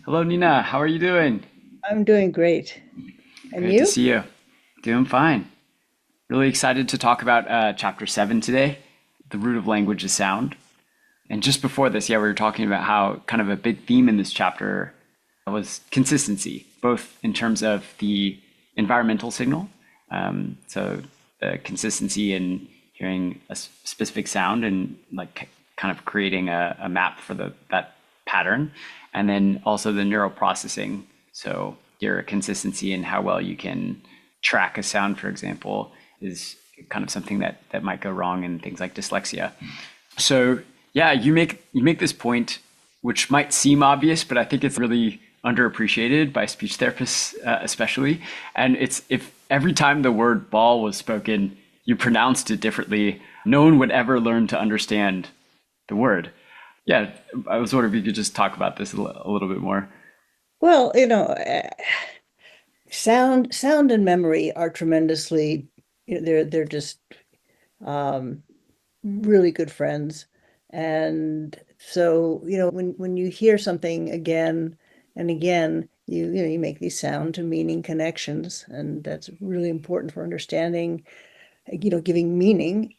Hello, Nina. How are you doing? I'm doing great. And Great to you? see you. Doing fine. Really excited to talk about chapter 7 today. The root of language is sound. And just before this, yeah, we were talking about how kind of a big theme in this chapter was consistency, both in terms of the environmental signal. So the consistency in hearing a specific sound and like kind of creating a map for that pattern. And then also the neural processing. So your consistency in how well you can track a sound, for example, is kind of something that might go wrong in things like dyslexia. So yeah, you make this point, which might seem obvious, but I think it's really underappreciated by speech therapists, especially. And it's if every time the word ball was spoken, you pronounced it differently, no one would ever learn to understand the word. Yeah, I was wondering if you could just talk about this a little bit more. Well, sound and memory are tremendously, they're just um, really good friends. And so, when you hear something again and again, you make these sound to meaning connections, and that's really important for understanding, giving meaning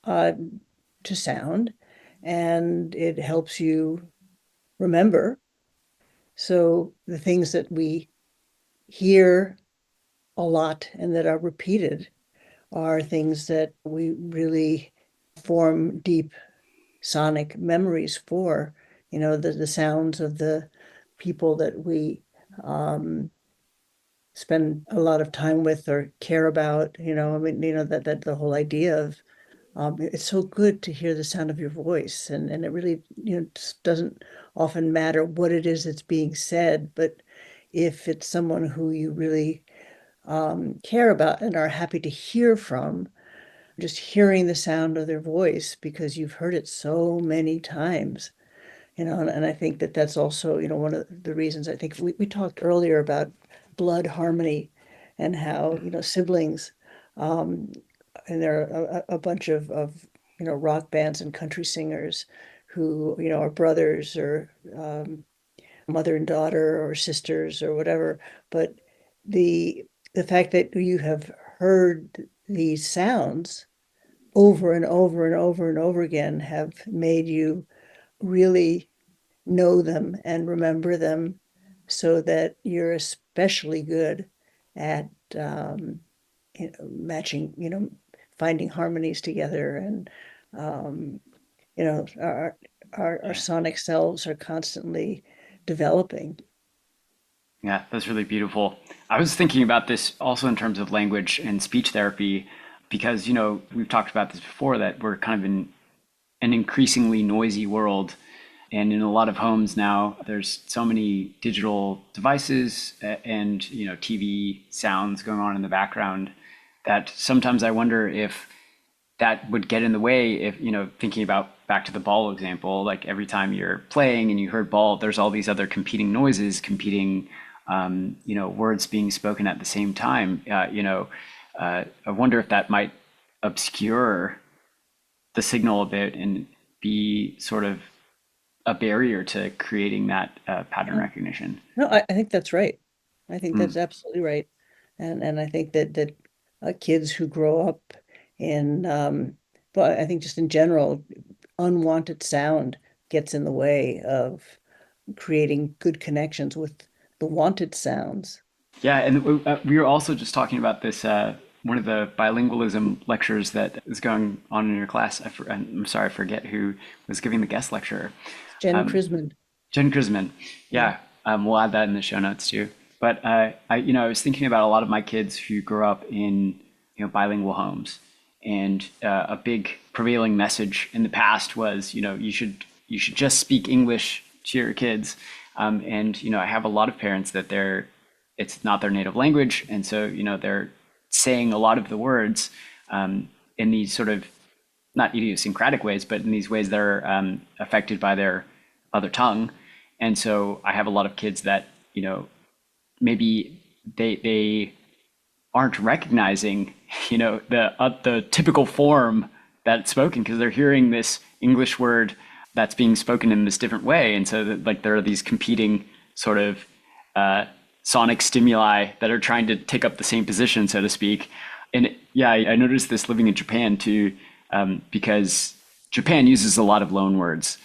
uh, to sound, and it helps you remember. So the things that we hear a lot and that are repeated are things that we really form deep sonic memories for, the sounds of the people that we um, spend a lot of time with or care about, I mean, that the whole idea of it's so good to hear the sound of your voice, and it really, just doesn't often matter what it is that's being said, but if it's someone who you really care about and are happy to hear from, just hearing the sound of their voice because you've heard it so many times, and I think that that's also, one of the reasons. I think we talked earlier about blood harmony and how, siblings, um, and there are a bunch of, rock bands and country singers who, are brothers or mother and daughter or sisters or whatever. But the the fact that you have heard these sounds over and over and over and over again have made you really know them and remember them, so that you're especially good at matching, finding harmonies together, and um, you know, our, our Yeah. sonic selves are constantly developing. Yeah, that's really beautiful. I was thinking about this also in terms of language and speech therapy, because, we've talked about this before that we're kind of in an increasingly noisy world. And in a lot of homes now, there's so many digital devices and, TV sounds going on in the background that sometimes I wonder if that would get in the way if, thinking about back to the ball example, like every time you're playing and you heard ball, there's all these other competing noises, competing, words being spoken at the same time. I wonder if that might obscure the signal a bit and be sort of a barrier to creating that pattern No, recognition. no, I think that's right. I think Mm. that's absolutely right. And I think that kids who grow up in, but I think just in general, unwanted sound gets in the way of creating good connections with the wanted sounds. Yeah, and we were also just talking about this. One of the bilingualism lectures that is going on in your class. I'm sorry, I forget who was giving the guest lecture. Jen Krisman. Jen Krisman. Yeah. Yeah, we'll add that in the show notes too. But I was thinking about a lot of my kids who grew up in, bilingual homes, and a big prevailing message in the past was, you should just speak English to your kids. And I have a lot of parents that it's not their native language, and so they're saying a lot of the words in these sort of not idiosyncratic ways, but in these ways that are affected by their other tongue. And so I have a lot of kids that maybe they aren't recognizing the typical form that's spoken because they're hearing this English word that's being spoken in this different way. And so that, like there are these competing sort of sonic stimuli that are trying to take up the same position, so to speak. And yeah, I noticed this living in Japan too, because Japan uses a lot of loan words,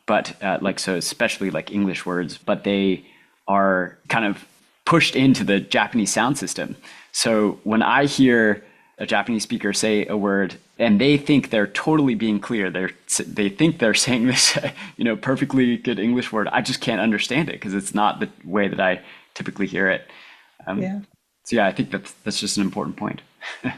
but like so especially like English words, but they are kind of pushed into the Japanese sound system. So when I hear a Japanese speaker say a word and they think they're totally being clear, they think they're saying this, perfectly good English word, I just can't understand it because it's not the way that I typically hear it. Yeah. So yeah, I think that's just an important point.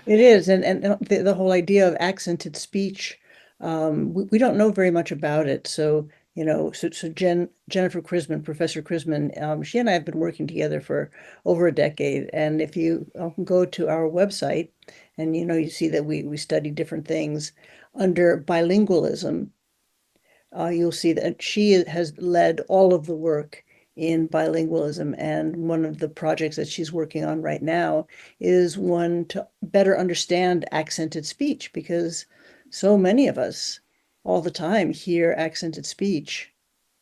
It is, and the whole idea of accented speech, we don't know very much about it. So, Jennifer Chrisman, Professor Chrisman, she and I have been working together for over a decade. And if you go to our website, and you see that we study different things under bilingualism, you'll see that she has led all of the work in bilingualism. And one of the projects that she's working on right now is one to better understand accented speech, because so many of us all the time hear accented speech,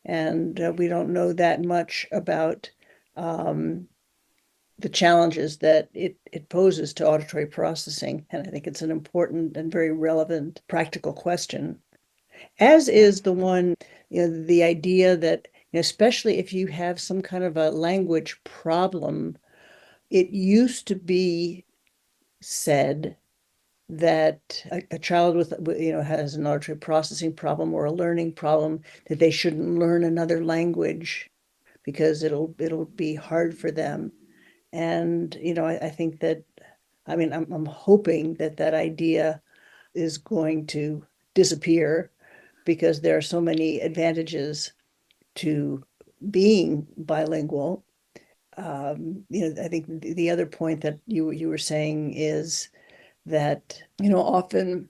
and we don't know that much about the challenges that it poses to auditory processing. And I think it's an important and very relevant practical question, as Yeah. is the one, the idea that, especially if you have some kind of a language problem, it used to be said that a child with, has an auditory processing problem or a learning problem, that they shouldn't learn another language because it'll be hard for them. And, I think that, I mean, I'm hoping that that idea is going to disappear, because there are so many advantages to being bilingual. I think the other point that you were saying is that, often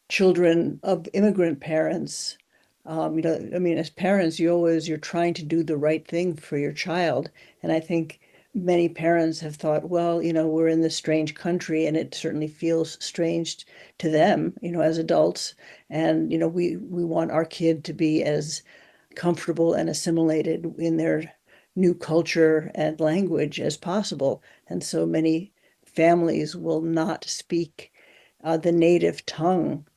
children of immigrant parents, I mean, as parents, you're trying to do the right thing for your child. And I think many parents have thought, well, we're in this strange country, and it certainly feels strange to them, as adults. And, we want our kid to be as comfortable and assimilated in their new culture and language as possible. And so many families will not speak the native tongue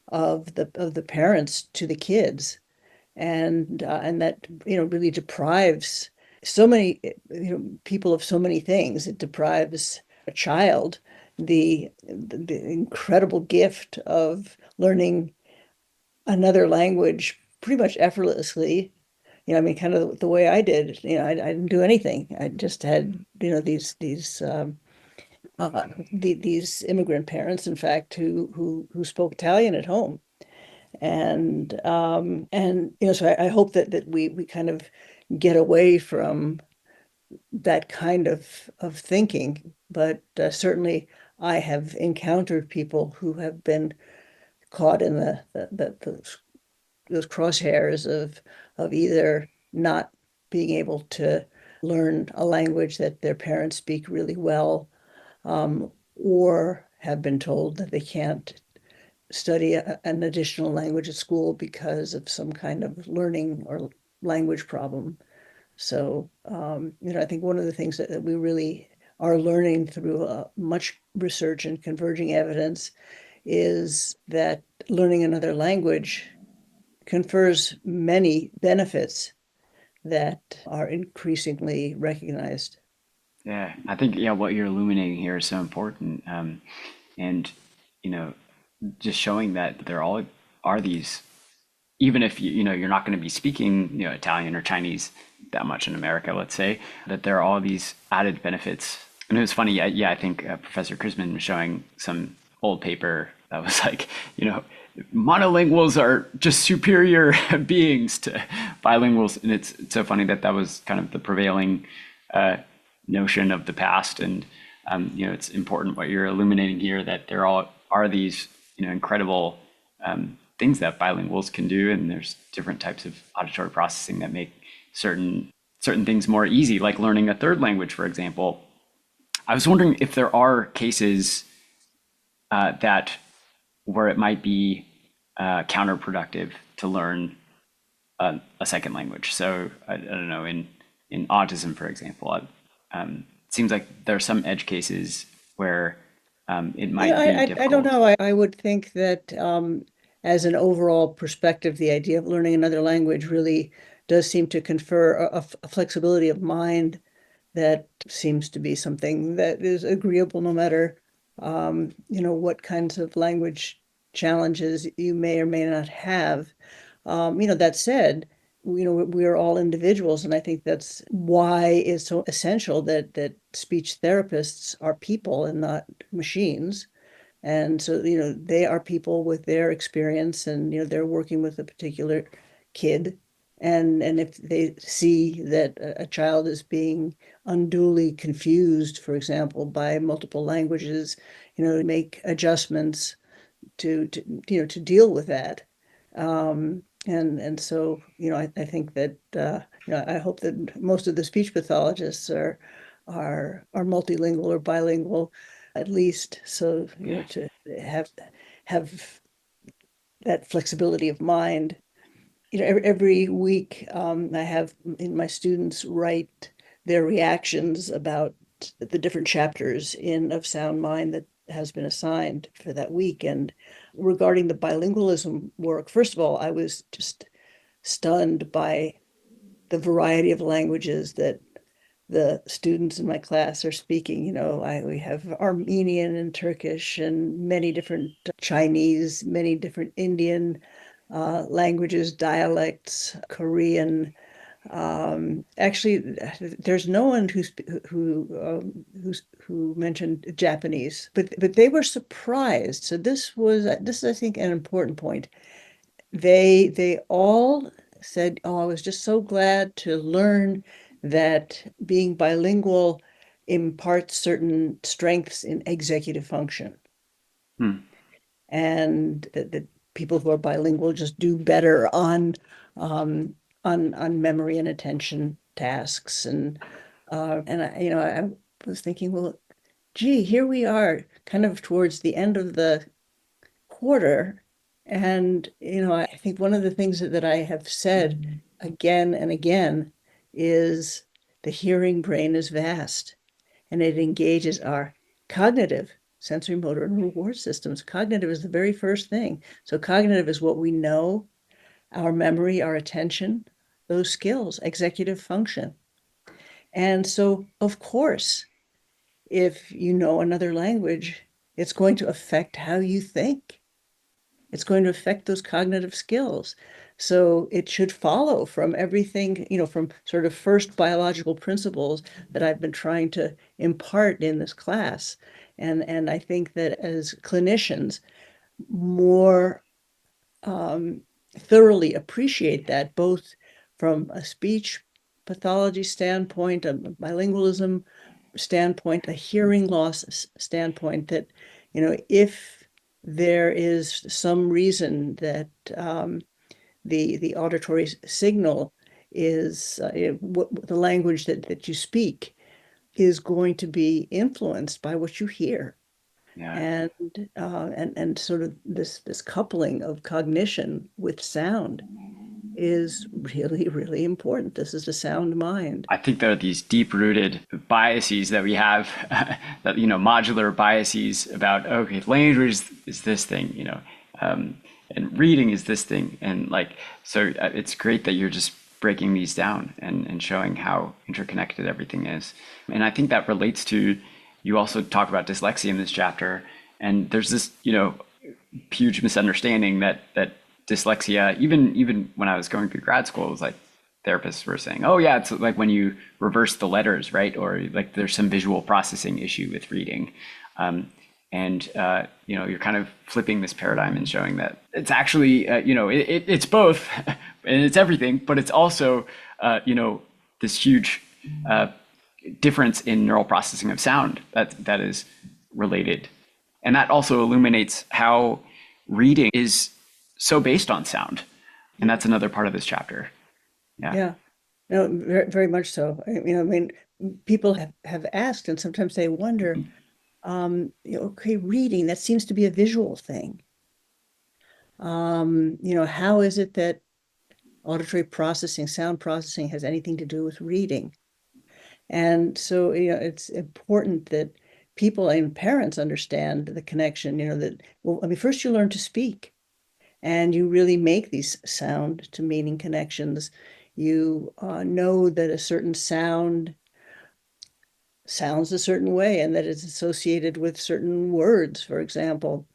of the parents to the kids, and that really deprives so many people of so many things. It deprives a child the incredible gift of learning another language pretty much effortlessly. I mean, kind of the way I did. I didn't do anything. I just had these immigrant parents, in fact, who spoke Italian at home. And so I hope that we kind of get away from that kind of thinking. But certainly I have encountered people who have been caught in those crosshairs of either not being able to learn a language that their parents speak really well, or have been told that they can't study an additional language at school because of some kind of learning or language problem. So, I think one of the things that we really are learning through much research and converging evidence is that learning another language confers many benefits that are increasingly recognized. Yeah, I think yeah, what you're illuminating here is so important, and you know, just showing that there all are these, even if you're not going to be speaking Italian or Chinese that much in America, let's say, that there are all these added benefits. And it was funny, yeah, I think Professor Krisman was showing some old paper that was like, monolinguals are just superior beings to bilinguals, and it's so funny that that was kind of the prevailing notion of the past. And it's important what you're illuminating here, that there all are these incredible things that bilinguals can do, and there's different types of auditory processing that make certain things more easy, like learning a third language, for example. I was wondering if there are cases that where it might be counterproductive to learn a second language. So I don't know, in autism, for example, it seems like there are some edge cases where it Yeah, might be I don't difficult. know. I would think that as an overall perspective, the idea of learning another language really does seem to confer a flexibility of mind that seems to be something that is agreeable no matter what kinds of language challenges you may or may not have. That said, we are all individuals, and I think that's why it's so essential that speech therapists are people and not machines. And so, they are people with their experience and, they're working with a particular kid. And if they see that a child is being unduly confused, for example, by multiple languages, make adjustments to deal with that. And so, I think that, I hope that most of the speech pathologists are multilingual or bilingual, at least, so, Yeah. to have that flexibility of mind. Every week, I have my students write their reactions about the different chapters in Of Sound Mind that has been assigned for that week. And regarding the bilingualism work, first of all, I was just stunned by the variety of languages that the students in my class are speaking. We have Armenian and Turkish and many different Chinese, many different Indian languages, dialects, Korean. Actually, there's no one who mentioned Japanese, but they were surprised. So this is, I think, an important point. They all said, "Oh, I was just so glad to learn that being bilingual imparts certain strengths in executive function, Hmm. and that people who are bilingual just do better on memory and attention tasks." And I was thinking, well, gee, here we are, kind of towards the end of the quarter. And, I think one of the things that I have said again and again is the hearing brain is vast and it engages our cognitive, sensory, motor, and reward systems. Cognitive is the very first thing. So, cognitive is what we know, our memory, our attention, those skills, executive function. And so, of course, if you know another language, it's going to affect how you think. It's going to affect those cognitive skills. So it should follow from everything, from sort of first biological principles that I've been trying to impart in this class. And I think that as clinicians, more thoroughly appreciate that, both from a speech pathology standpoint, a bilingualism standpoint, a hearing loss standpoint, that, if there is some reason that the auditory signal is the language that you speak is going to be influenced by what you hear. Yeah. And sort of this coupling of cognition with sound is really, really important. This is a sound mind. I think there are these deep-rooted biases that we have, that modular biases about, okay, language is this thing, and reading is this thing, and like, so it's great that you're just breaking these down and showing how interconnected everything is. And I think that relates to, you also talk about dyslexia in this chapter, and there's this huge misunderstanding that dyslexia, even when I was going through grad school, it was like therapists were saying, oh yeah, it's like when you reverse the letters, right? Or like there's some visual processing issue with reading. You're kind of flipping this paradigm and showing that it's actually, it's both and it's everything, but it's also, this huge difference in neural processing of sound that is related. And that also illuminates how reading is so based on sound. And that's another part of this chapter. Yeah. Yeah, no, very, very much so. I mean, people have asked, and sometimes they wonder, okay, reading, that seems to be a visual thing. How is it that auditory processing, sound processing has anything to do with reading? And so, it's important that people and parents understand the connection, that, well, I mean, first you learn to speak and you really make these sound to meaning connections. You know that a certain sound sounds a certain way and that it's associated with certain words, for example.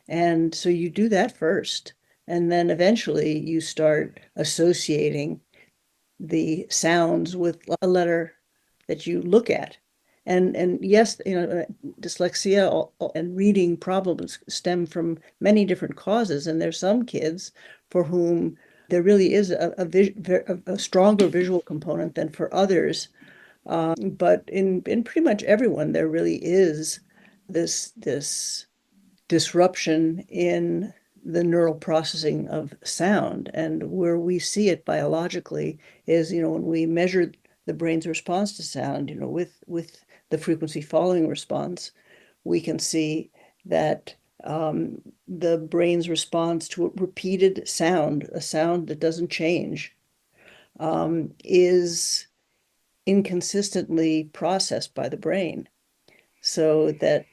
And so you do that first. And then eventually you start associating the sounds with a letter that you look at. And yes, dyslexia and reading problems stem from many different causes. And there's some kids for whom there really is a stronger visual component than for others. But in pretty much everyone, there really is this disruption in the neural processing of sound. And where we see it biologically is, when we measure the brain's response to sound, with the frequency following response, we can see that the brain's response to a repeated sound, a sound that doesn't change, is inconsistently processed by the brain. So that,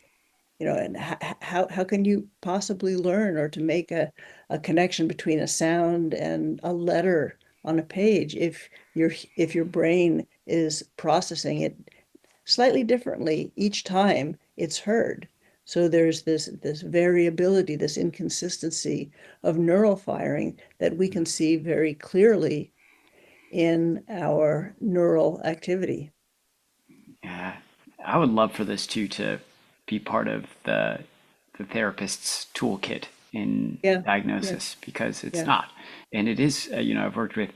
and how can you possibly learn or to make a connection between a sound and a letter on a page if your brain is processing it slightly differently each time it's heard? So there's this variability, this inconsistency of neural firing that we can see very clearly in our neural activity. Yeah, I would love for this too to be part of the therapist's toolkit in Yeah, yeah, diagnosis because it's yeah. not, and it is. I've worked with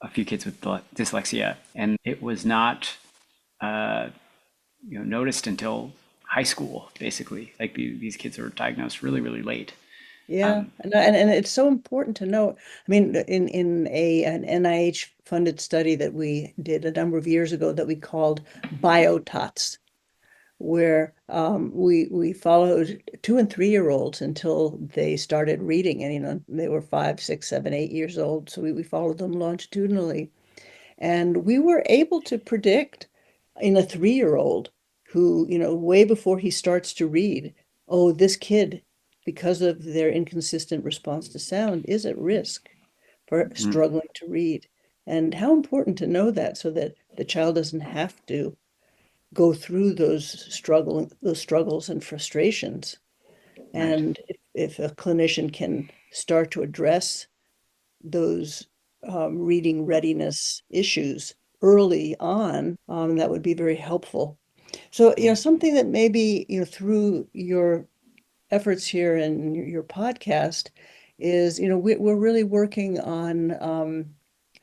a few kids with dyslexia, and it was not noticed until high school, basically. Like these kids are diagnosed really, really late. Yeah, and it's so important to know. I mean, in an NIH funded study that we did a number of years ago that we called BioTOTS, where we followed 2 and 3 year olds until they started reading, and they were 5, 6, 7, 8 years old. So we followed them longitudinally, and we were able to predict in a 3 year old who, way before he starts to read, oh, this kid, because of their inconsistent response to sound, is at risk for Mm, struggling to read. And how important to know that so that the child doesn't have to go through those struggles and frustrations. right. And if a clinician can start to address those reading readiness issues early on, that would be very helpful. So, Yeah. something that maybe, through your efforts here and your podcast is, we're really working on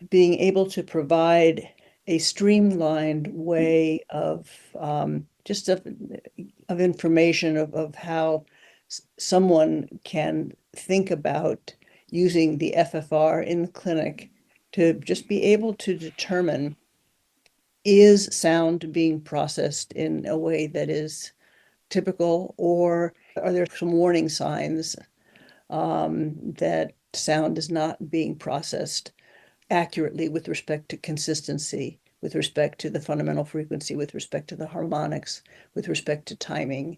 being able to provide a streamlined way of just of information of how someone can think about using the FFR in the clinic to just be able to determine, is sound being processed in a way that is typical, or are there some warning signs that sound is not being processed accurately with respect to consistency, with respect to the fundamental frequency, with respect to the harmonics, with respect to timing.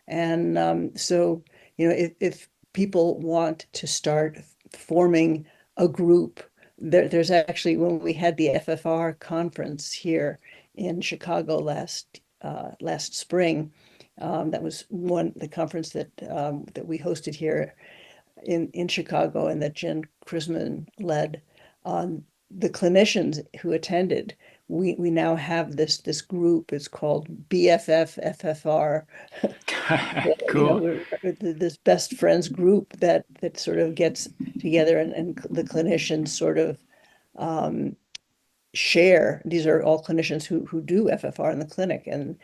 And so, if people want to start forming a group, there's actually, when we had the FFR conference here in Chicago last spring, that was the conference that we hosted here in Chicago and that Jen Krisman led. The clinicians who attended, we now have this group. It's called BFF FFR. Cool. We're this best friends group that sort of gets together, and the clinicians sort of um, share. These are all clinicians who do FFR in the clinic, and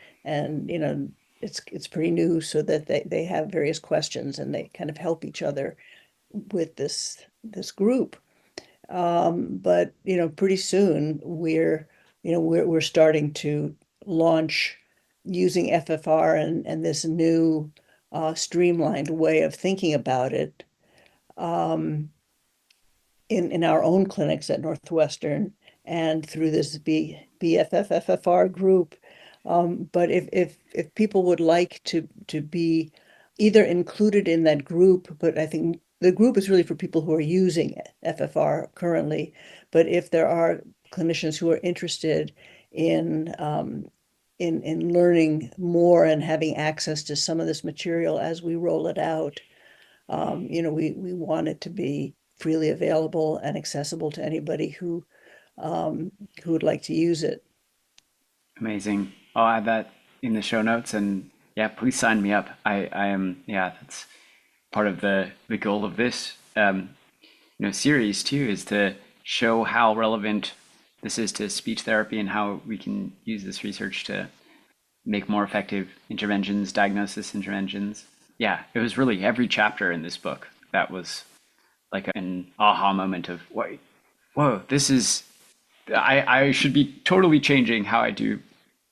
it's pretty new, so that they have various questions and they kind of help each other with this group. But pretty soon we're starting to launch using FFR and this new streamlined way of thinking about it, um, in our own clinics at Northwestern and through this BFFFR group. But if people would like to be either included in that group, but I think the group is really for people who are using FFR currently. But if there are clinicians who are interested in in learning more and having access to some of this material as we roll it out, we want it to be freely available and accessible to anybody who would like to use it. Amazing. I'll add that in the show notes, and yeah, please sign me up. I am, yeah, that's part of the goal of this series too, is to show how relevant this is to speech therapy and how we can use this research to make more effective interventions, diagnosis interventions. Yeah, it was really every chapter in this book that was like an aha moment of, wait, whoa, this is, I should be totally changing how I do,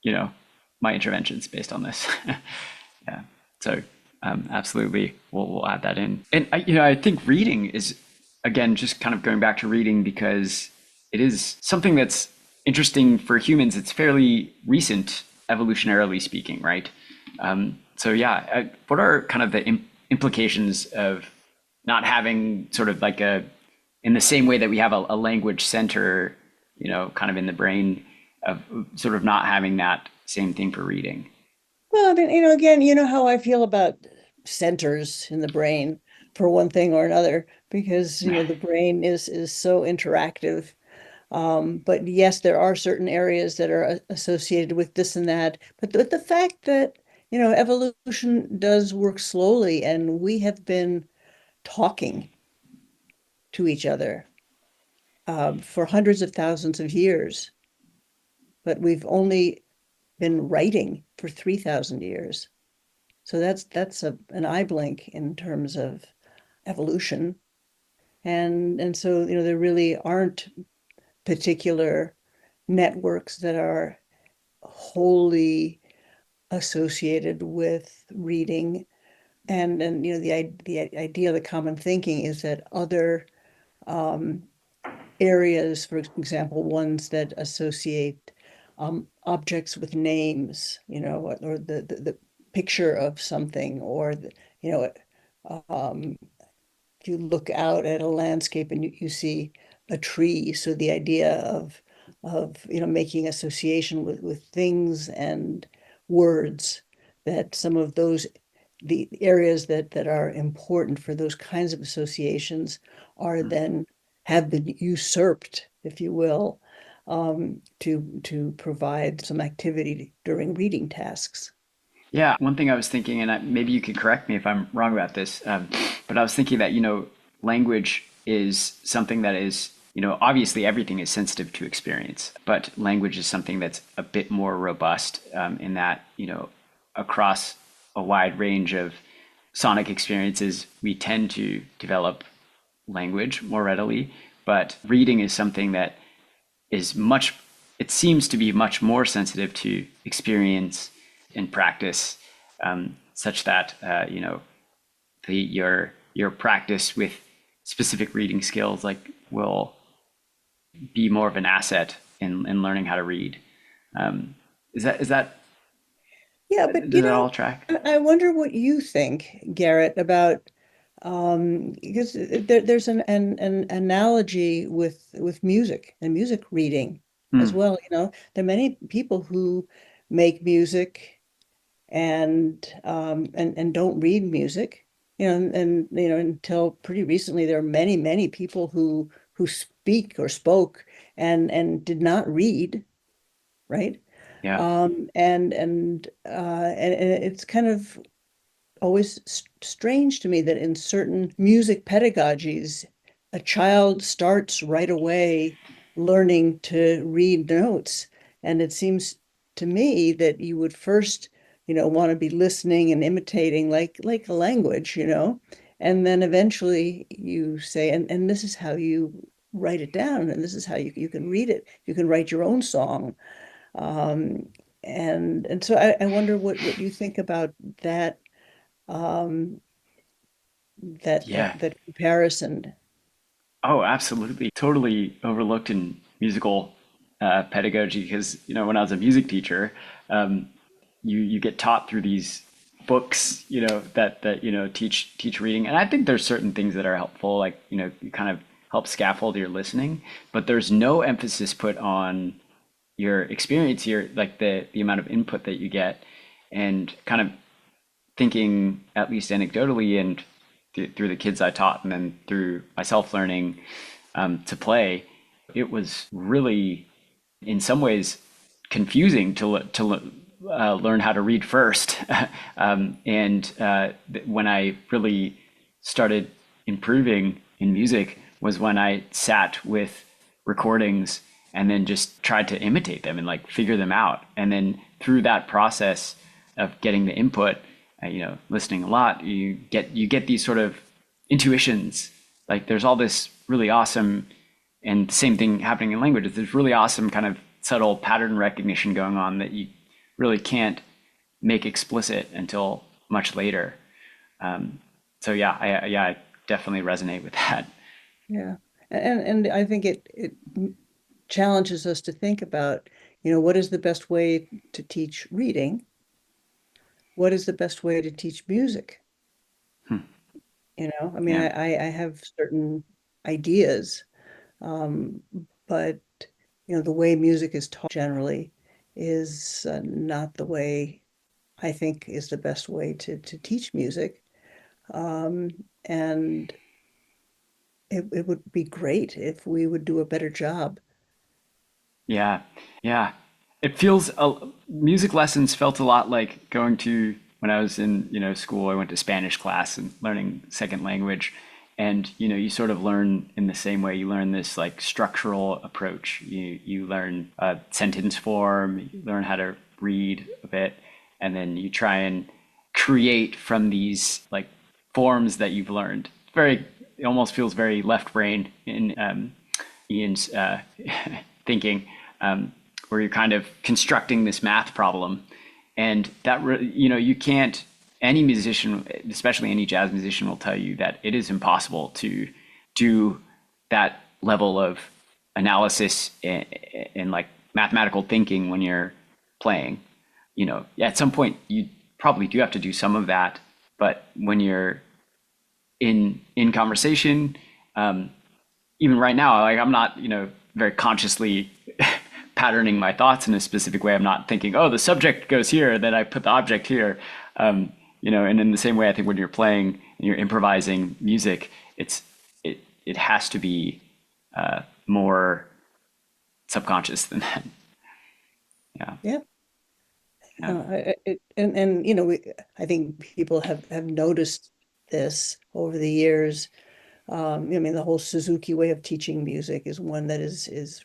you know, my interventions based on this. Yeah. So absolutely, we'll add that in. And I think reading is, again, just kind of going back to reading, because it is something that's interesting for humans. It's fairly recent, evolutionarily speaking, right? So yeah, what are kind of the implications of not having sort of like in the same way that we have a language center, kind of in the brain, of sort of not having that same thing for reading? Well, I mean, again, you know how I feel about centers in the brain for one thing or another, because the brain is so interactive. But yes, there are certain areas that are associated with this and that. But the fact that, evolution does work slowly, and we have been talking to each other for hundreds of thousands of years, but we've only been writing for 3,000 years. So that's an eye blink in terms of evolution. And so, there really aren't particular networks that are wholly associated with reading. And the idea of the common thinking is that other um, areas, for example, ones that associate objects with names, or the picture of something, or um, if you look out at a landscape and you see a tree, so the idea of making association with things and words, that some of those the areas that are important for those kinds of associations are then have been usurped, if you will, to provide some activity during reading tasks. Yeah, one thing I was thinking, and maybe you could correct me if I'm wrong about this, but I was thinking that, language is something that is, obviously everything is sensitive to experience, but language is something that's a bit more robust, in that, across a wide range of sonic experiences, we tend to develop language more readily. But reading is something that is it seems to be much more sensitive to experience and practice, such that your practice with specific reading skills like will be more of an asset in learning how to read. Is that Yeah, but does that all track? I wonder what you think, Garrett, about because there's an analogy with music and music reading as Hmm. well. There are many people who make music and don't read music. Until pretty recently, there are many people who speak or spoke and did not read, right? Yeah. And it's kind of always strange to me that in certain music pedagogies, a child starts right away learning to read notes. And it seems to me that you would first, want to be listening and imitating like a language, and then eventually you say, and this is how you write it down, and this is how you can read it. You can write your own song. Um, and so I wonder what you think about that um, Yeah. that comparison. Oh, absolutely. Totally overlooked in musical pedagogy because, when I was a music teacher, um, you get taught through these books, that teach reading. And I think there's certain things that are helpful, like, you kind of help scaffold your listening, but there's no emphasis put on your experience here, like the amount of input that you get, and kind of thinking, at least anecdotally, and through the kids I taught, and then through myself learning to play, it was really, in some ways, confusing to learn how to read first. And when I really started improving in music was when I sat with recordings and then just tried to imitate them and like figure them out. And then through that process of getting the input, listening a lot, you get these sort of intuitions. Like there's all this really awesome, and the same thing happening in languages. There's really awesome kind of subtle pattern recognition going on that you really can't make explicit until much later. So yeah, I definitely resonate with that. Yeah. And I think it challenges us to think about, what is the best way to teach reading? What is the best way to teach music? I mean, Yeah, I have certain ideas, um, but the way music is taught generally is not the way I think is the best way to teach music. Um, and it would be great if we would do a better job. yeah, yeah. It feels music lessons felt a lot like going to when I was in school. I went to Spanish class and learning second language, and you sort of learn in the same way. You learn this like structural approach. You learn sentence form. You learn how to read a bit, and then you try and create from these like forms that you've learned. It almost feels very left brain in Ian's thinking, where you're kind of constructing this math problem, and you can't. Any musician, especially any jazz musician, will tell you that it is impossible to do that level of analysis and like mathematical thinking when you're playing. At some point you probably do have to do some of that, but when you're in conversation, um, even right now, like I'm not, very consciously patterning my thoughts in a specific way. I'm not thinking, oh, the subject goes here, then I put the object here. And in the same way, I think when you're playing and you're improvising music, it has to be more subconscious than that. Yeah, Yeah. yeah, And I think people have noticed this over the years. I mean, the whole Suzuki way of teaching music is one that is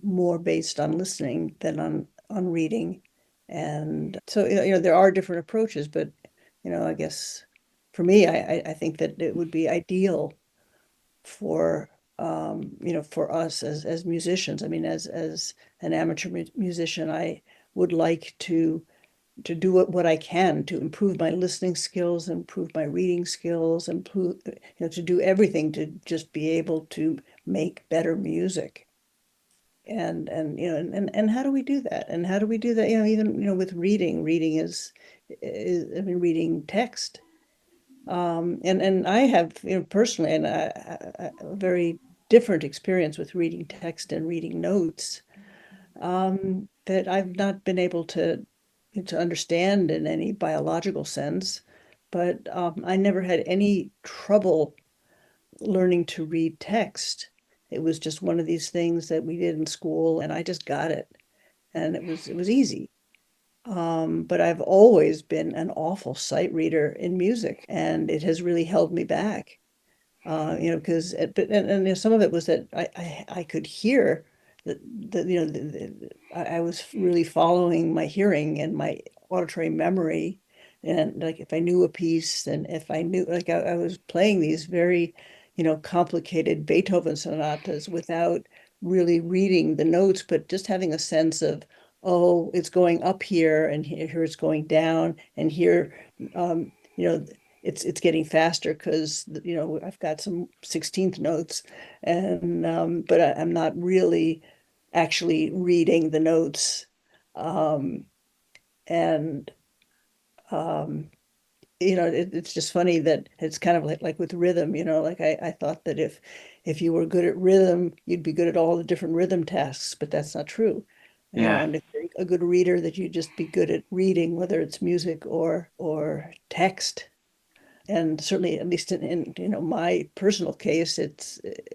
more based on listening than on reading. And so, there are different approaches, but I guess for me, I think that it would be ideal for for us as musicians. I mean, as an amateur musician, I would like to do what I can to improve my listening skills, improve my reading skills, improve, to do everything to just be able to make better music. And how do we do that? And how do we do that? Even with reading is I mean reading text. And I have personally a very different experience with reading text and reading notes, that I've not been able to understand in any biological sense, but I never had any trouble learning to read text. It was just one of these things that we did in school, and I just got it, and it was easy. But I've always been an awful sight reader in music, and it has really held me back. Because but some of it was that I could hear that I was really following my hearing and my auditory memory, and like if I knew a piece and if I knew like I was playing these very complicated Beethoven sonatas without really reading the notes, but just having a sense of, it's going up here and here it's going down and here, um, you know it's getting faster because I've got some 16th notes, and but I'm not really actually reading the notes. Um, and um, it's just funny that it's kind of like with rhythm, like I thought that if you were good at rhythm, you'd be good at all the different rhythm tasks, but that's not true. Yeah. And if you're a good reader, that you just be good at reading, whether it's music or text. And certainly, at least in my personal case,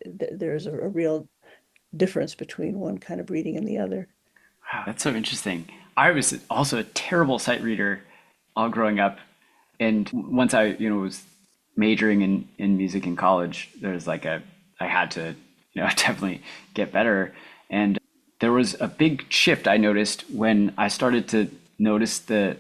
there's a real difference between one kind of reading and the other. Wow, that's so interesting. I was also a terrible sight reader all growing up. And once I, was majoring in music in college, there's like I had to, definitely get better. And there was a big shift I noticed when I started to notice I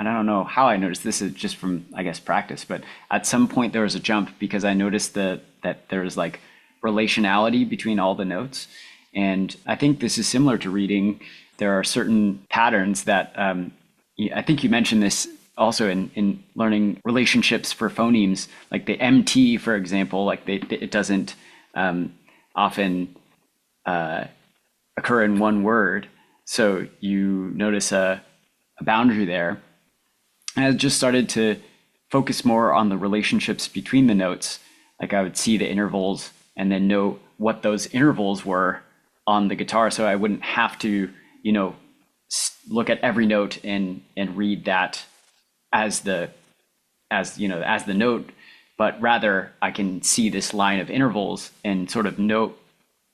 don't know how I noticed this is just from, I guess, practice, but at some point there was a jump because I noticed that there was like relationality between all the notes. And I think this is similar to reading. There are certain patterns that I think you mentioned this also in learning relationships for phonemes, like the MT, for example, like it doesn't often occur in one word. So you notice a boundary there. And I just started to focus more on the relationships between the notes. Like I would see the intervals and then know what those intervals were on the guitar, so I wouldn't have to, look at every note and read that as as the note, but rather I can see this line of intervals and sort of note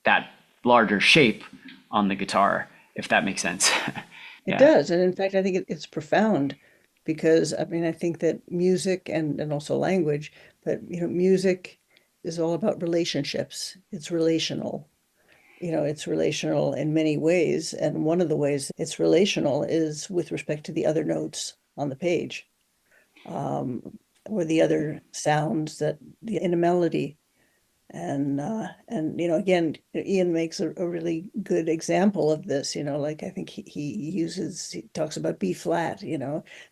that larger shape on the guitar, if that makes sense. It Yeah. does. And in fact, I think it's profound because I mean, I think that music and also language, but music is all about relationships. It's relational. It's relational in many ways. And one of the ways it's relational is with respect to the other notes on the page, or the other sounds that in a melody. And again, Ian makes a really good example of this. Like I think he talks about B flat.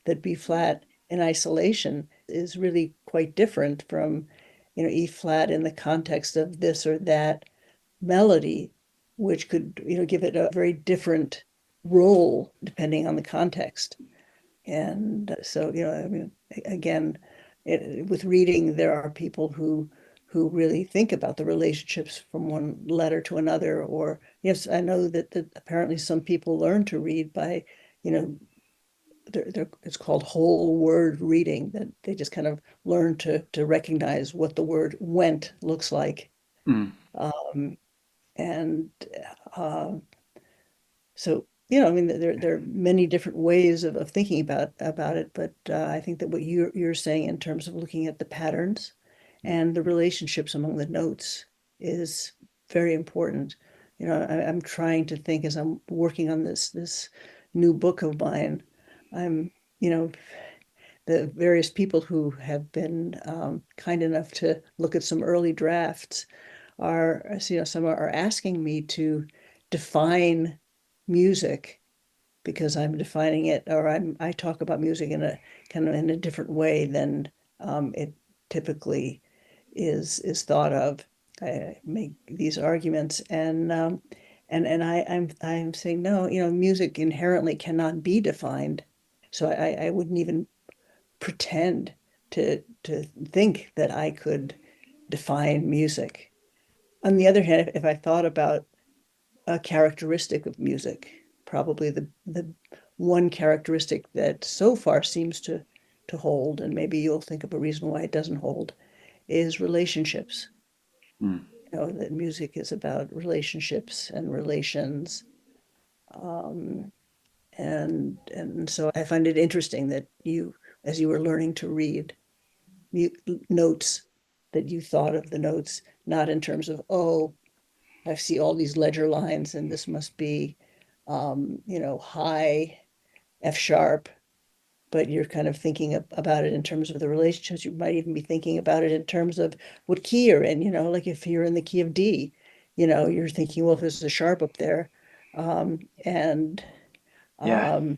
That B flat in isolation is really quite different from E flat in the context of this or that melody, which could give it a very different role depending on the context. And so, I mean, again, with reading, there are people who really think about the relationships from one letter to another. Or yes, I know that apparently some people learn to read by, you know, it's called whole word reading, that they just kind of learn to recognize what the word went looks like. Mm. Um, and uh, So, I mean, there are many different ways of thinking about it, but I think that what you're saying in terms of looking at the patterns and the relationships among the notes is very important. I'm trying to think as I'm working on this new book of mine. I'm, you know, the various people who have been kind enough to look at some early drafts some are asking me to define music because I'm defining it, or I talk about music in a kind of in a different way than it typically is thought of. I make these arguments, and I'm saying no, music inherently cannot be defined. So I wouldn't even pretend to think that I could define music. On the other hand, if I thought about a characteristic of music, probably the one characteristic that so far seems to hold, and maybe you'll think of a reason why it doesn't hold, is relationships. Mm. That music is about relationships and relations. Um, and so I find it interesting that as you were learning to read mu notes, that you thought of the notes not in terms of, oh, I see all these ledger lines and this must be, high F sharp, but you're kind of thinking about it in terms of the relationships. You might even be thinking about it in terms of what key you're in, like if you're in the key of D, you're thinking, well, if there's a sharp up there, and Yeah. um,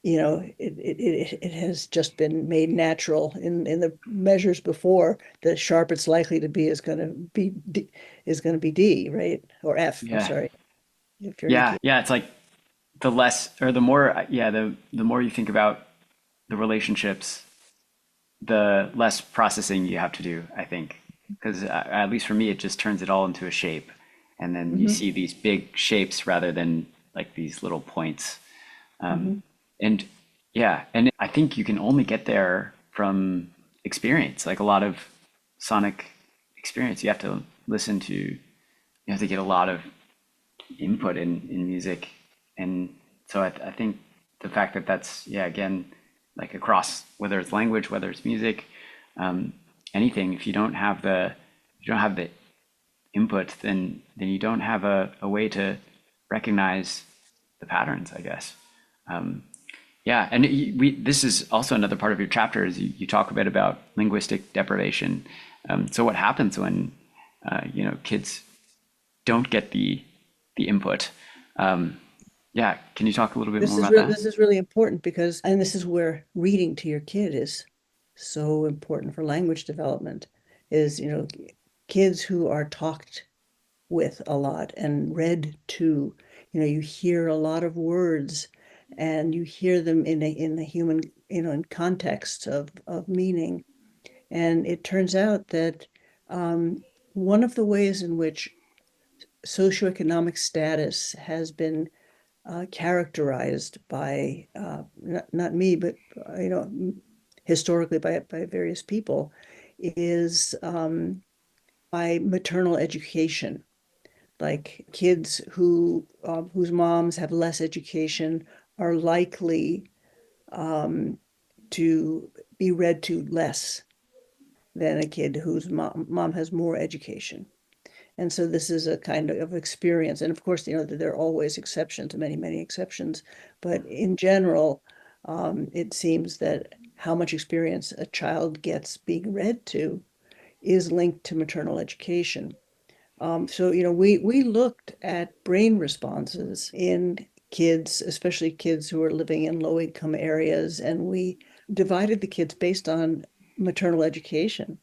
it has just been made natural in the measures before. The sharp it's likely to be is going to be D, right? Or F, I'm Yeah. sorry, if you're in a Yeah. key. Yeah. It's like the less or the more, yeah, the more you think about the relationships, the less processing you have to do, I think. Because at least for me, it just turns it all into a shape. And then you Hmm. see these big shapes rather than like these little points. Hmm. And yeah, and I think you can only get there from experience, like a lot of sonic experience. You have to listen to, you have to get a lot of input in music. And so I think the fact that that's, yeah, again, like across, whether it's language, whether it's music, um, anything, if you don't have the input, then you don't have a way to recognize the patterns, I guess. Yeah, and this is also another part of your chapter is you talk a bit about linguistic deprivation. So what happens when kids don't get the input? Um, yeah, can you talk a little bit more about that? This is really important because, and this is where reading to your kid is so important for language development, is, kids who are talked with a lot and read to, you hear a lot of words and you hear them in the human, in context of meaning. And it turns out that one of the ways in which socioeconomic status has been characterized by not me, but historically by various people, is by maternal education. Like kids whose moms have less education are likely um, to be read to less than a kid whose mom has more education. And so this is a kind of experience. And of course, there are always exceptions, many, many exceptions. But in general, it seems that how much experience a child gets being read to is linked to maternal education. So, we looked at brain responses in kids, especially kids who are living in low income areas, and we divided the kids based on maternal education.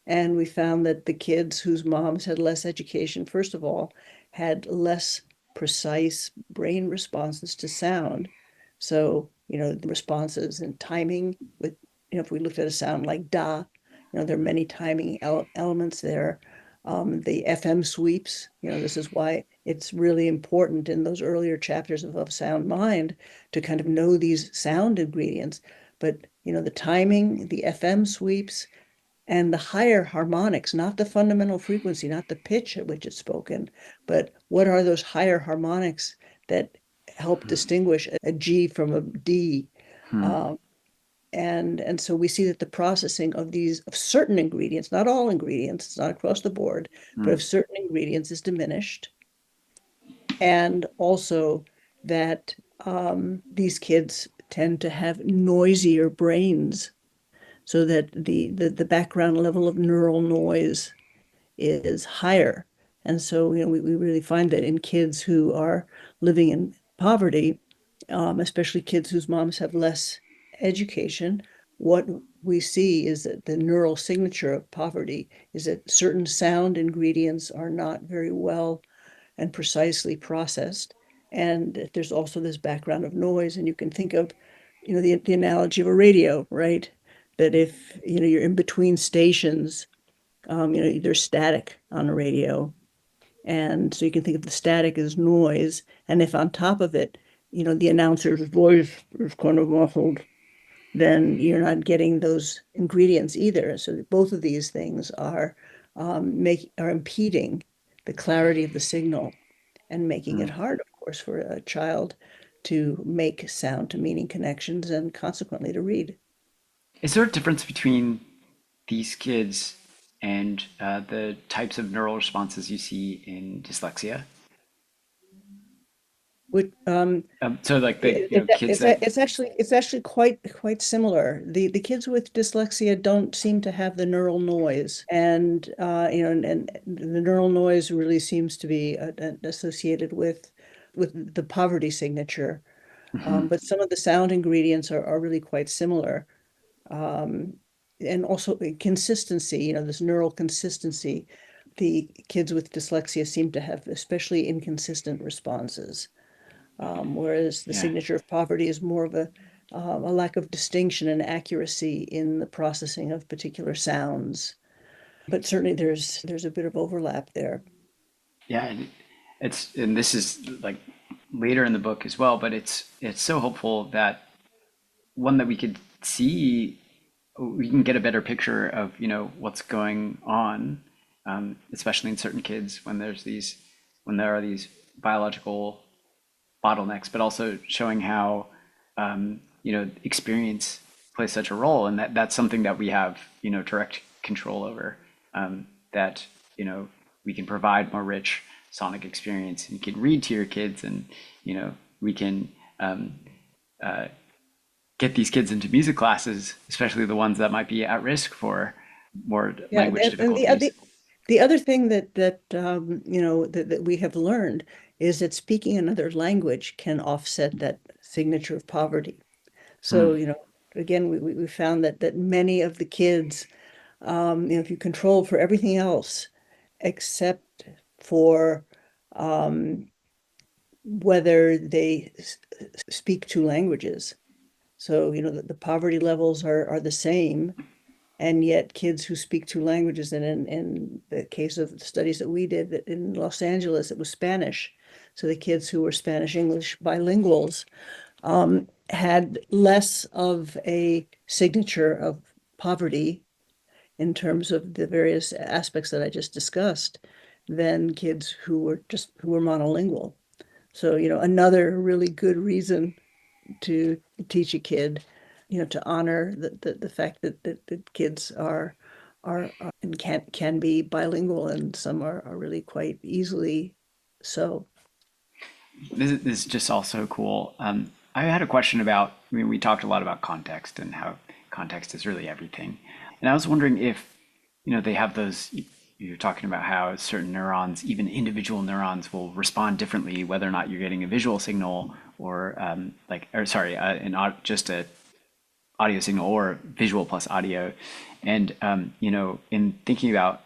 And we found that the kids whose moms had less education, first of all, had less precise brain responses to sound. So, the responses and timing with, if we looked at a sound like da, there are many timing elements there. The FM sweeps, this is why it's really important in those earlier chapters of Sound Mind to kind of know these sound ingredients. But, the timing, the FM sweeps, and the higher harmonics, not the fundamental frequency, not the pitch at which it's spoken, but what are those higher harmonics that help distinguish a G from a D? Hmm. Um, and so we see that the processing of certain ingredients, not all ingredients, it's not across the board, but Hmm. of certain ingredients is diminished. And also that these kids tend to have noisier brains so that the background level of neural noise is higher. And so, we really find that in kids who are living in poverty, especially kids whose moms have less education, what we see is that the neural signature of poverty is that certain sound ingredients are not very well and precisely processed. And there's also this background of noise. And you can think of, the analogy of a radio, right? That if, you're in between stations, there's static on a radio. And so you can think of the static as noise. And if on top of it, the announcer's voice is kind of muffled, then you're not getting those ingredients either. So both of these things are impeding the clarity of the signal and making it Hmm. hard, of course, for a child to make sound to meaning connections and consequently to read. Is there a difference between these kids and the types of neural responses you see in dyslexia? Which So like the kids that it's actually quite similar. The kids with dyslexia don't seem to have the neural noise, and and the neural noise really seems to be associated with the poverty signature. Hmm. But some of the sound ingredients are really quite similar. Um, and also consistency, this neural consistency. The kids with dyslexia seem to have especially inconsistent responses, whereas the Yeah. signature of poverty is more of a lack of distinction and accuracy in the processing of particular sounds. But certainly there's a bit of overlap there. Yeah. And this is like later in the book as well, but it's so hopeful that one that we could see, we can get a better picture of what's going on, especially in certain kids when there are these biological bottlenecks, but also showing how experience plays such a role, and that's something that we have direct control over. That we can provide more rich sonic experience, and you can read to your kids, and we can um, get these kids into music classes, especially the ones that might be at risk for more Yeah, language and difficulties. the other thing that we have learned is that speaking another language can offset that signature of poverty. Hmm. So, again, we found that many of the kids, if you control for everything else except for um, whether they speak two languages. So, the poverty levels are the same, and yet kids who speak two languages, and in the case of the studies that we did in Los Angeles, it was Spanish. So the kids who were Spanish English bilinguals had less of a signature of poverty in terms of the various aspects that I just discussed than kids who were monolingual. So, another really good reason to teach a kid, to honor the fact that kids are and can be bilingual, and some are really quite easily so. This is just also cool. I had a question about, I mean, we talked a lot about context and how context is really everything. And I was wondering if, they have those, you're talking about how certain neurons, even individual neurons, will respond differently, whether or not you're getting a visual signal or or sorry, just a audio signal or visual plus audio. And, in thinking about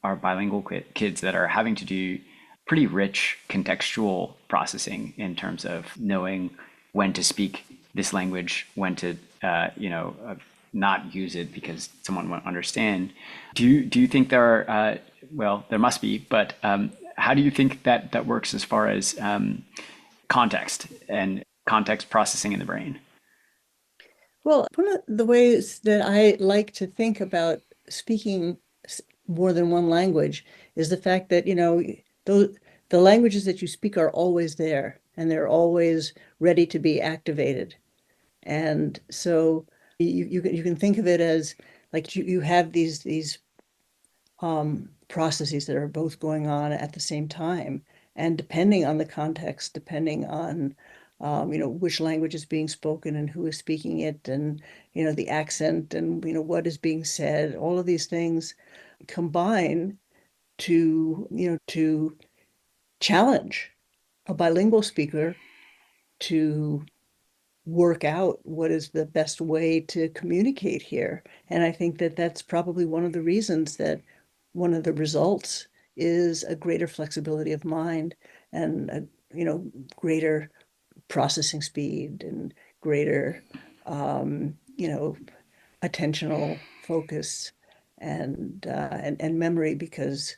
our bilingual kids that are having to do pretty rich contextual processing in terms of knowing when to speak this language, when to, not use it because someone won't understand. Do you think there are, well, there must be, but how do you think that works as far as context and context processing in the brain? Well, one of the ways that I like to think about speaking more than one language is the fact that, those the languages that you speak are always there, and they're always ready to be activated. And so you can think of it as like you have these processes that are both going on at the same time. And depending on the context, depending on which language is being spoken and who is speaking it, and the accent, and what is being said, all of these things combine to challenge a bilingual speaker to work out what is the best way to communicate here. And I think that that's probably one of the reasons that one of the results is a greater flexibility of mind, and a greater processing speed, and greater attentional focus, and memory, because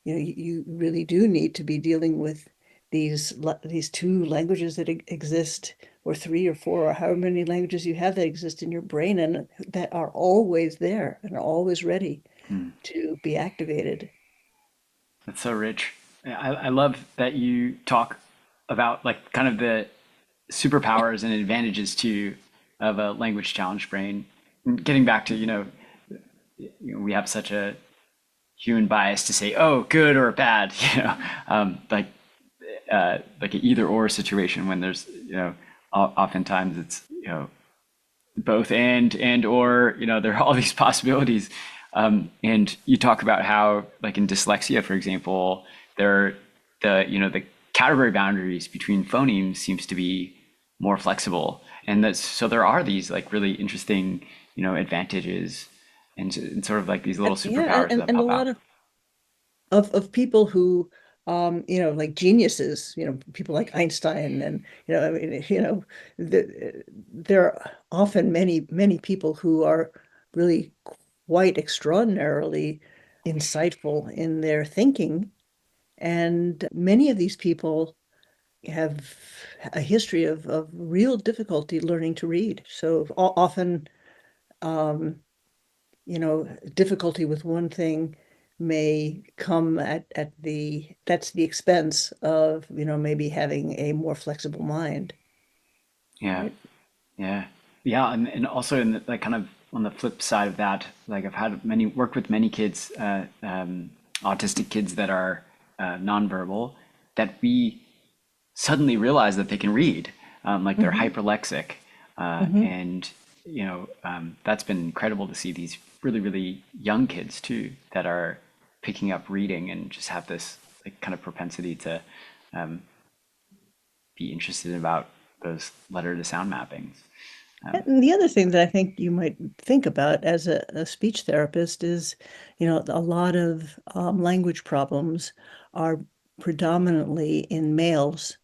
you really do need to be dealing with these two languages that exist, or three or four, or however many languages you have that exist in your brain, and that are always there and are always ready Hmm. to be activated. That's so rich. I love that you talk about like kind of the superpowers and advantages too of a language challenged brain. And getting back to, we have such a human bias to say, oh, good or bad, like an either or situation when there's, oftentimes it's, both and or, there are all these possibilities. And you talk about how, like in dyslexia, for example, there the category boundaries between phonemes seems to be more flexible. And that's so there are these like really interesting, advantages and sort of like these little Yeah, superpowers that and a pop lot out. of people who like geniuses, people like Einstein, and I mean, there are often many people who are really quite extraordinarily insightful in their thinking, and many of these people have a history of real difficulty learning to read. So often, um, difficulty with one thing may come that's the expense of, maybe having a more flexible mind, Yeah. right? Yeah. Yeah. And also in the, like kind of on the flip side of that, like I've had worked with many kids, autistic kids that are nonverbal that we suddenly realize that they can read, like they're Hmm. hyperlexic. Hmm. And, that's been incredible to see these really, really young kids too that are picking up reading and just have this like kind of propensity to be interested about those letter to sound mappings. And the other thing that I think you might think about as a speech therapist is, a lot of language problems are predominantly in males.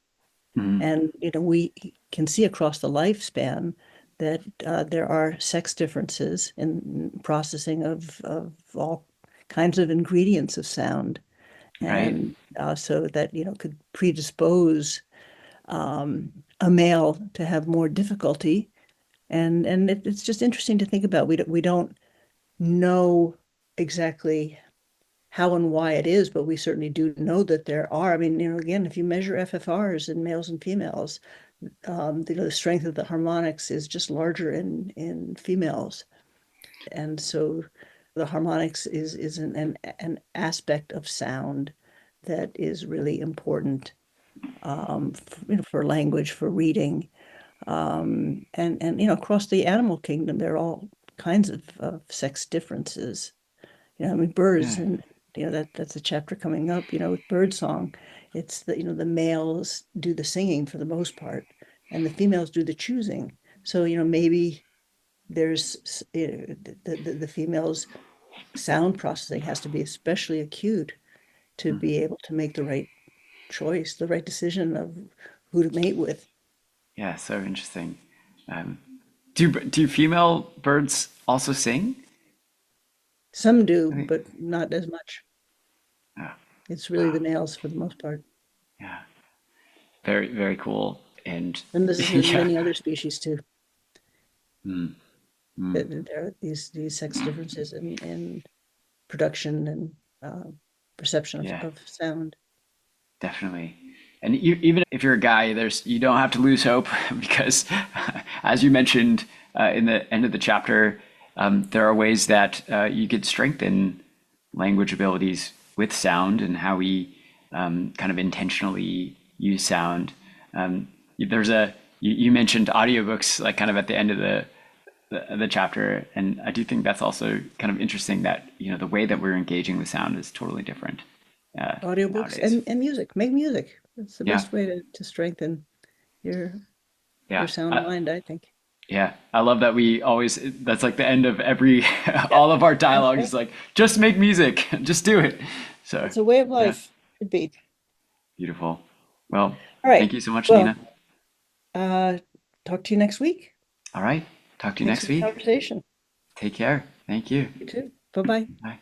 Mhm. And we can see across the lifespan that there are sex differences in processing of all kinds of ingredients of sound, Right? and so that could predispose a male to have more difficulty. And it's just interesting to think about. We don't know exactly how and why it is, but we certainly do know that there are. I mean, again, if you measure FFRs in males and females, the strength of the harmonics is just larger in females, and so the harmonics is an aspect of sound that is really important, for language, for reading, and across the animal kingdom, there are all kinds of sex differences. I mean, birds, Yeah. and that's a chapter coming up, with bird song. It's the males do the singing for the most part, and the females do the choosing. So, maybe there's the females' sound processing has to be especially acute to be able to make the right choice, the right decision of who to mate with. Yeah. So interesting. Um, do female birds also sing? Some do, I think. but not as much. Oh, It's really wow. the males for the most part. Yeah. Very, very cool. And And this is in yeah. many other species too. Mm, mm, There are these sex differences in production and uh, perception yeah. of sound. Definitely. And even if you're a guy, you don't have to lose hope because, as you mentioned in the end of the chapter, there are ways that you could strengthen language abilities with sound and how we kind of intentionally use sound. There's you mentioned audiobooks like kind of at the end of the chapter, and I do think that's also kind of interesting that the way that we're engaging with sound is totally different Audiobooks nowadays. and music. Make music. It's the Yeah. best way to strengthen your your Yeah, sound mind, I think. yeah. I love that we always, that's like the end of every, Yeah, all of our that's dialogue right. is like, just make music, just do it. So, It's a way of yeah, life. Should be. beautiful. Well, All right. thank you so much, Well, Nina. uh, talk to you next week. All right. Talk to you Thanks next for the week. conversation. Take care. Thank you. You too. Bye-bye. Bye.